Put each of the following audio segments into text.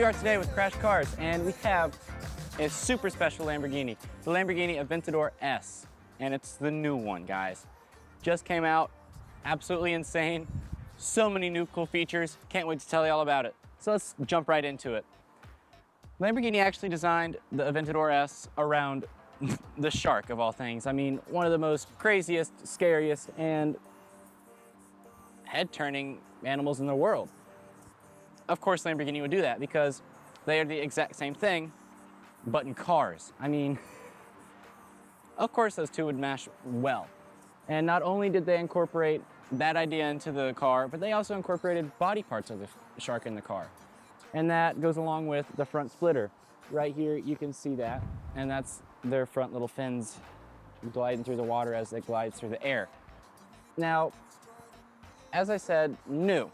are today with Crash Cars, and we have a super special Lamborghini, the Lamborghini Aventador S, and it's the new one, guys. Just came out, absolutely insane, so many new cool features, can't wait to tell you all about it. So let's jump right into it. Lamborghini actually designed the Aventador S around the shark of all things. I mean, one of the most craziest, scariest, and head-turning animals in the world. Of course, Lamborghini would do that because they are the exact same thing, but in cars. I mean, of course those two would mesh well. And not only did they incorporate that idea into the car, but they also incorporated body parts of the shark in the car. And that goes along with the front splitter. Right here, you can see that, and that's their front little fins gliding through the water as it glides through the air. Now, as I said, new.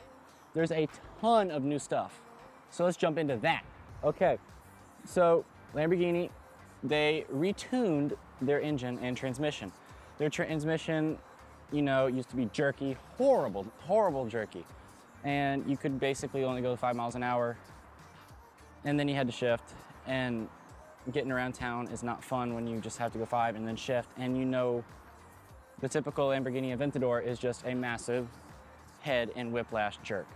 There's a ton of new stuff. So let's jump into that. Okay, so Lamborghini, they retuned their engine and transmission. Their transmission, you know, used to be jerky, horrible, horrible jerky. And you could basically only go 5 miles an hour, and then you had to shift, and getting around town is not fun when you just have to go 5 and then shift, and you know the typical Lamborghini Aventador is just a massive head and whiplash jerk.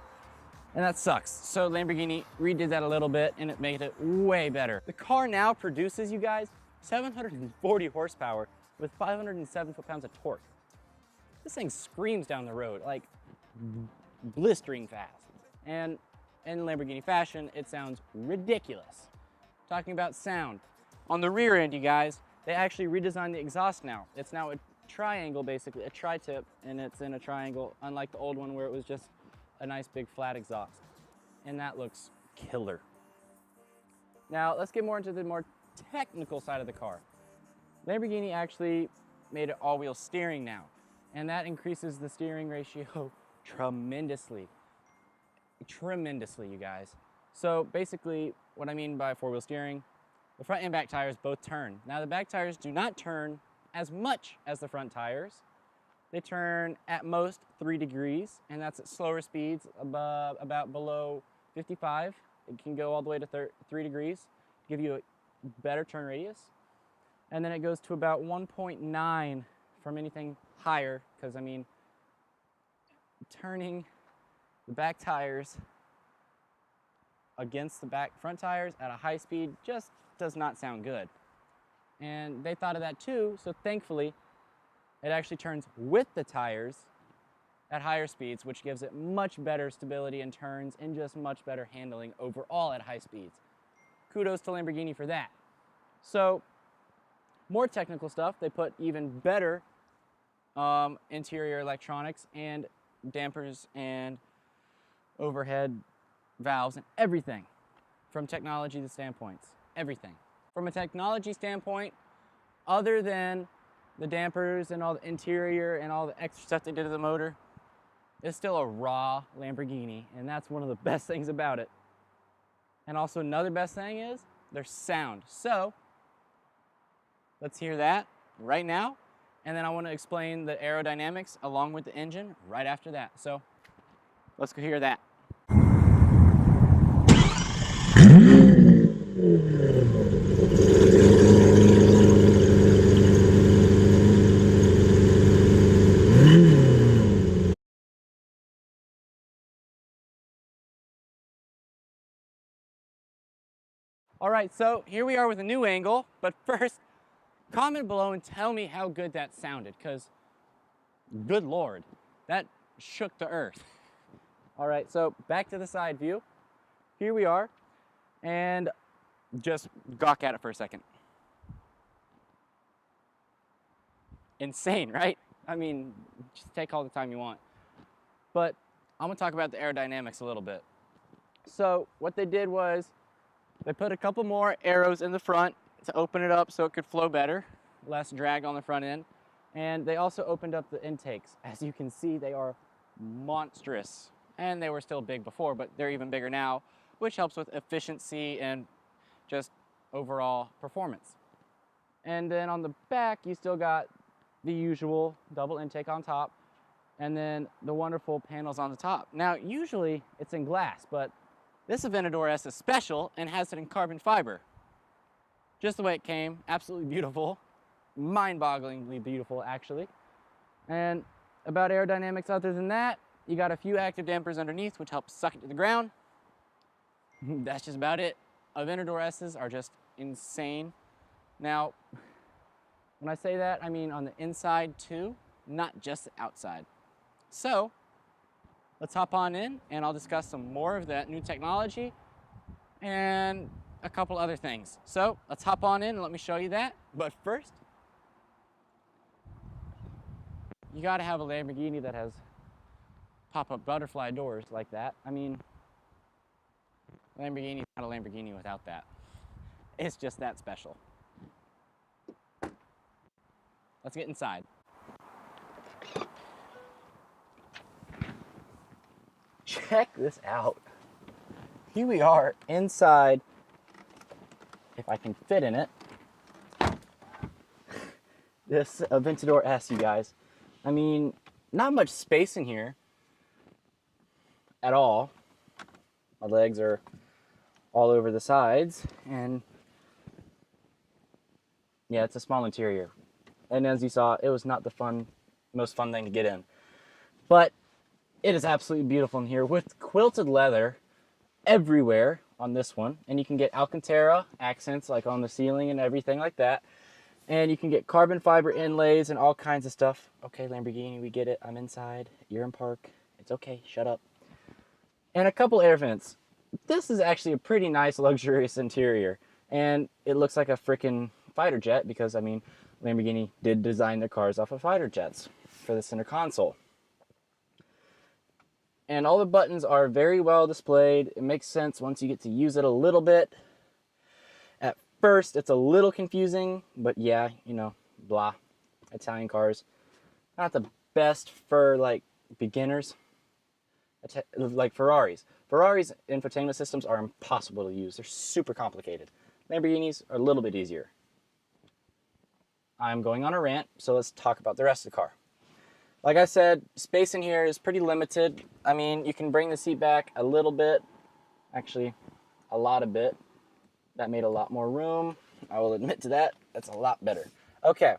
And that sucks. So Lamborghini redid that a little bit, and it made it way better. The car now produces, you guys, 740 horsepower with 507 foot-pounds of torque. This thing screams down the road, like blistering fast. And in Lamborghini fashion, it sounds ridiculous. Talking about sound. On the rear end, you guys, they actually redesigned the exhaust now. It's now a triangle, basically, a tri-tip, and it's in a triangle, unlike the old one where it was just a nice big flat exhaust. And that looks killer. Now, let's get more into the more technical side of the car. Lamborghini actually made it all-wheel steering now, and that increases the steering ratio tremendously. Tremendously, you guys. So basically, what I mean by four-wheel steering, the front and back tires both turn. Now, the back tires do not turn as much as the front tires. They turn at most 3 degrees, and that's at slower speeds, about below 55. It can go all the way to 3 degrees, give you a better turn radius. And then it goes to about 1.9 from anything higher, because I mean, turning the back tires against the front tires at a high speed just does not sound good. And they thought of that too, so thankfully, it actually turns with the tires at higher speeds, which gives it much better stability in turns and just much better handling overall at high speeds. Kudos to Lamborghini for that. So, more technical stuff, they put even better interior electronics and dampers and overhead valves and everything from technology standpoints, everything. From a technology standpoint, other than the dampers and all the interior and all the extra stuff they did to the motor, it's still a raw Lamborghini, and that's one of the best things about it. And also another best thing is their sound. So let's hear that right now, and then I want to explain the aerodynamics along with the engine right after that. So let's go hear that. All right, so here we are with a new angle, but first, comment below and tell me how good that sounded, because good Lord, that shook the earth. All right, so back to the side view. Here we are, and just gawk at it for a second. Insane, right? I mean, just take all the time you want. But I'm gonna talk about the aerodynamics a little bit. So what they did was, they put a couple more arrows in the front to open it up so it could flow better, less drag on the front end. And they also opened up the intakes. As you can see, they are monstrous. And they were still big before, but they're even bigger now, which helps with efficiency and just overall performance. And then on the back, you still got the usual double intake on top, and then the wonderful panels on the top. Now, usually it's in glass, but This Aventador S is special and has it in carbon fiber. Just the way it came, absolutely beautiful. Mind-bogglingly beautiful, actually. And about aerodynamics other than that, you got a few active dampers underneath, which help suck it to the ground. That's just about it. Aventador S's are just insane. Now, when I say that, I mean on the inside too, not just the outside. So, let's hop on in and I'll discuss some more of that new technology and a couple other things. So, let's hop on in and let me show you that. But first, you gotta have a Lamborghini that has pop-up butterfly doors like that. I mean, Lamborghini's not a Lamborghini without that. It's just that special. Let's get inside. Check this out. Here we are inside, if I can fit in it, this Aventador S, you guys. I mean, not much space in here at all. My legs are all over the sides, and yeah, it's a small interior. And as you saw, it was not the most fun thing to get in. But it is absolutely beautiful in here with quilted leather everywhere on this one. And you can get Alcantara accents like on the ceiling and everything like that. And you can get carbon fiber inlays and all kinds of stuff. Okay, Lamborghini, we get it. I'm inside. You're in park. It's okay. Shut up. And a couple air vents. This is actually a pretty nice, luxurious interior. And it looks like a freaking fighter jet because, I mean, Lamborghini did design their cars off of fighter jets for the center console. And all the buttons are very well displayed. It makes sense once you get to use it a little bit. At first, it's a little confusing, but yeah, you know, blah. Italian cars, not the best for like beginners, like Ferraris. Ferraris' infotainment systems are impossible to use. They're super complicated. Lamborghinis are a little bit easier. I'm going on a rant, so let's talk about the rest of the car. Like I said, space in here is pretty limited. I mean, you can bring the seat back a little bit, actually a lot of bit. That made a lot more room. I will admit to that. That's a lot better. Okay,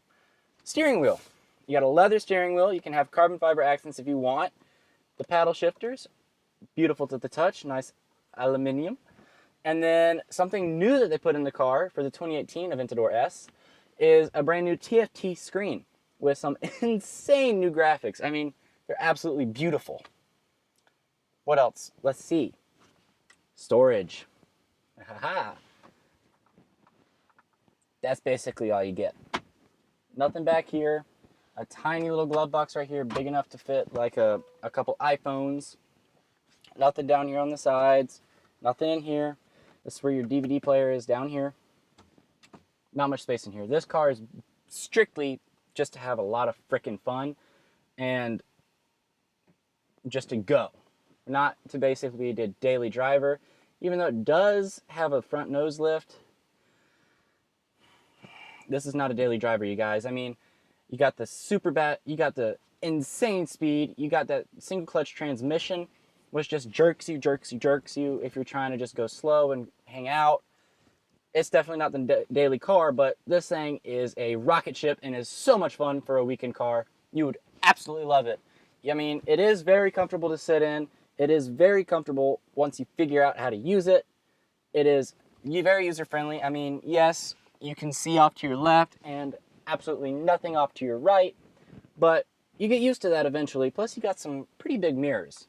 steering wheel. You got a leather steering wheel. You can have carbon fiber accents if you want. The paddle shifters, beautiful to the touch, nice aluminum. And then something new that they put in the car for the 2018 Aventador S is a brand new TFT screen with some insane new graphics. I mean, they're absolutely beautiful. What else? Let's see. Storage. Haha. That's basically all you get. Nothing back here. A tiny little glove box right here, big enough to fit like a couple iPhones. Nothing down here on the sides. Nothing in here. This is where your DVD player is, down here. Not much space in here. This car is strictly just to have a lot of frickin' fun and just to go. Not to basically be a daily driver. Even though it does have a front nose lift, this is not a daily driver, you guys. I mean, you got the you got the insane speed, you got that single clutch transmission, which just jerks you if you're trying to just go slow and hang out. It's definitely not the daily car, but this thing is a rocket ship and is so much fun for a weekend car. You would absolutely love it. I mean, it is very comfortable to sit in. It is very comfortable once you figure out how to use it. It is very user-friendly. I mean, yes, you can see off to your left and absolutely nothing off to your right, but you get used to that eventually. Plus, you got some pretty big mirrors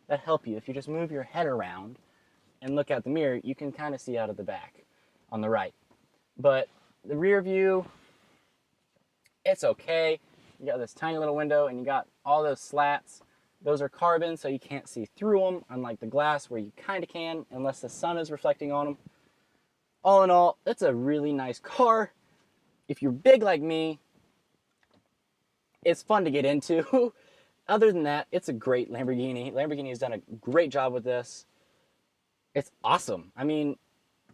that help you. If you just move your head around and look out the mirror, you can kind of see out of the back on the right. But the rear view, it's okay. You got this tiny little window and you got all those slats. Those are carbon, so you can't see through them, unlike the glass where you kind of can unless the sun is reflecting on them. All in all, it's a really nice car. If you're big like me, it's fun to get into. Other than that, it's a great Lamborghini. Lamborghini has done a great job with this. It's awesome. I mean,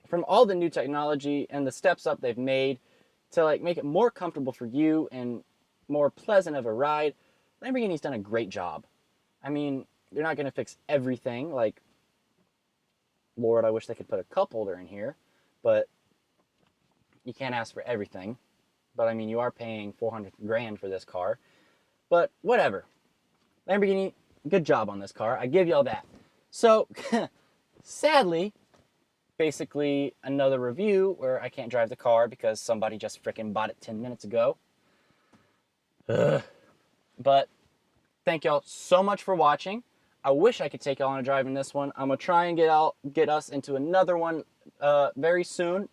from all the new technology and the steps up they've made to like make it more comfortable for you and more pleasant of a ride, Lamborghini's done a great job. I mean, they're not going to fix everything. Like, Lord, I wish they could put a cup holder in here, but you can't ask for everything. But I mean, you are paying 400 grand for this car, but whatever. Lamborghini, good job on this car. I give y'all that. So, sadly, basically another review where I can't drive the car because somebody just freaking bought it 10 minutes ago. Ugh. But thank y'all so much for watching. I wish I could take y'all on a drive in this one. I'm going to try and get us into another one very soon.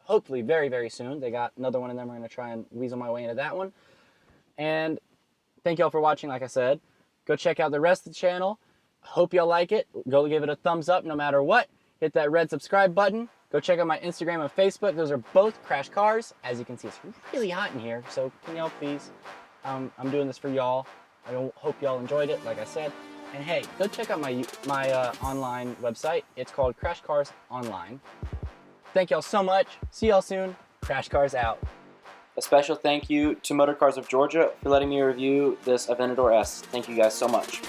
Hopefully very, very soon. They got another one, and then we're going to try and weasel my way into that one. And thank y'all for watching, like I said. Go check out the rest of the channel. Hope y'all like it. Go give it a thumbs up no matter what. Hit that red subscribe button. Go check out my Instagram and Facebook. Those are both Crash Cars. As you can see, it's really hot in here, so can y'all please? I'm doing this for y'all. I hope y'all enjoyed it, like I said. And hey, go check out my online website. It's called Crash Cars Online. Thank y'all so much. See y'all soon. Crash Cars out. A special thank you to Motor Cars of Georgia for letting me review this Aventador S. Thank you guys so much.